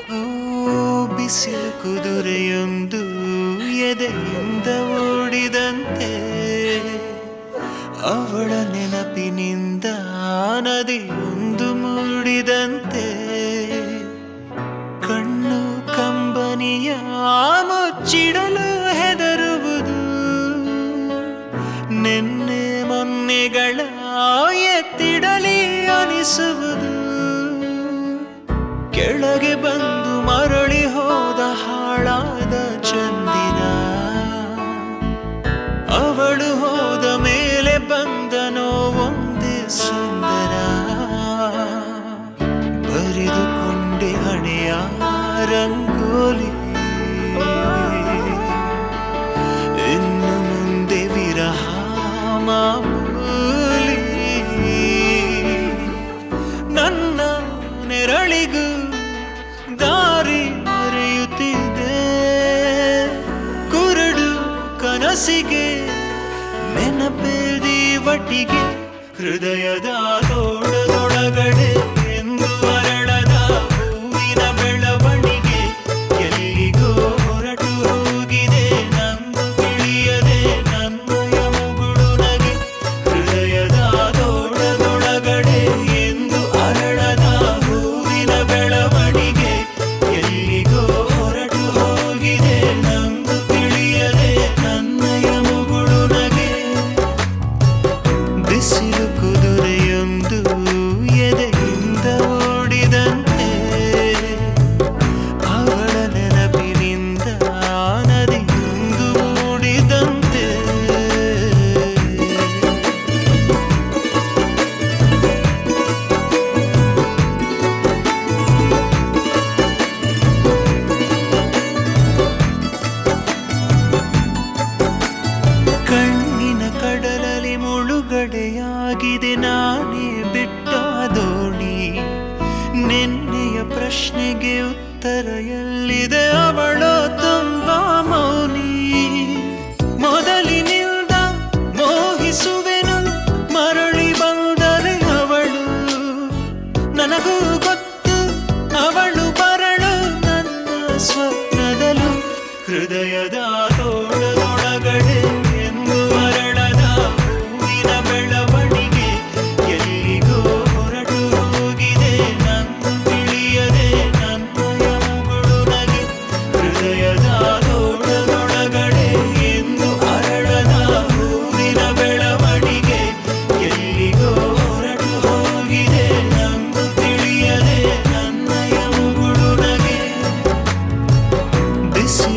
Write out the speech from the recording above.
ಓ ಬಿಸಿಲು ಕುದುರೆಯೊಂದು ಎದೆಯಿಂದ ಓಡಿದಂತೆ, ಅವಳ ನೆನಪಿನಿಂದ ನದಿಯೊಂದು ಮೂಡಿದಂತೆ, ಕಣ್ಣು ಕಂಬನಿಯ ಮುಚ್ಚಿಡಲು ಹೆದರುವುದು, ನೆನ್ನೆ ಮೊನ್ನೆಗಳ ಎತ್ತಿಡಲಿ ಅನಿಸುವುದು, ಕೆಳಗೆ ಬಂದು ಮರಳಿ ಹೋದ ಹಾಳಾದ ಚಂದಿರ, ಅವಳು ಹೋದ ಮೇಲೆ ಬಂದನೋ ಒಂದೇ ಸುಂದರ, ಬರೆದುಕೊಂಡೆ ಹಣೆಯ ರಂಗೋಲಿ, ಇನ್ನು ಮುಂದೆ ವಿರಹ ಮಾಮೂಲಿ, ನನ್ನ ನೆರಳಿಗೂ ದಾರಿ ಮರೆಯುತ್ತಿದೆ, ಕುರುಡು ಕನಸಿಗೆ ನೆನಪೇದಿ ಒಟ್ಟಿಗೆ, ಹೃದಯದ ತೋಡದೊಳಗಡೆ ಎಂದು ಅರಳದ ಹೂವಿನ ಬೆಳವಣಿಗೆ, ಎಲ್ಲಿಗೋ ಹೊರಟು ಹೋಗಿದೆ ನಂದು ತಿಳಿಯದೆ ನನ್ನಯ ಮುಗುಳು ನಗೆ, ಹೃದಯದ ತೋಡದೊಳಗಡೆ ಎಂದು ಅರಳದ ಹೂವಿನ ಬೆಳವಣಿಗೆ, ಎಲ್ಲಿಗೋ ಹೊರಟು ಹೋಗಿದೆ ನಂದು ತಿಳಿಯದೆ ನನ್ನಯ ಮುಗುಳು ನಗೆ. ಬಿಸಿಲು ಕುದುರೆಯೊಂದು ಎದೆಯಿಂದ ಓಡಿದಂತೆ, ಅವಳ ನೆನಪಿನಿಂದ ನದಿಯೊಂದು ಮೂಡಿದಂತೆ. ಕಣ್ಣಿನ ಕಡಲಲ್ಲಿ ಮುಳುಗಡೆಯಾಗಿದೆ ನಾನೇ ಬಿಟ್ಟ ದೋಣಿ, ನಿನ್ನೆಯ ಪ್ರಶ್ನೆಗೆ ಉತ್ತರ ಎಲ್ಲಿದೆ ಅವಳು ತುಂಬಾ ಮೌನಿ, ಮೊದಲಿನಿಂದ ಮೋಹಿಸುವೆನು ಮರಳಿ ಬಂದರೆ ಅವಳು, ನನಗೂ ಗೊತ್ತು ಅವಳು ಬರಳು ನನ್ನ ಸ್ವಪ್ನದಲು, ಹೃದಯದ ತೋಳದೊಳಗಡೆ ಎಂದು ಅರಳದ ಹೂವಿನ ಬೆಳವಣಿಗೆ, ಎಲ್ಲಿಗೋ ಹೊರಟು ಹೋಗಿದೆ ನಂದು ತಿಳಿಯದೆ ನನ್ನಯ ಮುಗುಳು ನಗೆ, ಹೃದಯದ ತೋಳದೊಳಗಡೆ ಎಂದು ಅರಳದ ಹೂವಿನ ಬೆಳವಣಿಗೆ, ಎಲ್ಲಿಗೋ ಹೊರಟು ಹೋಗಿದೆ ನಂದು ತಿಳಿಯದೆ ನನ್ನಯ ಮುಗುಳು ನಗೆ. ಬಿಸಿ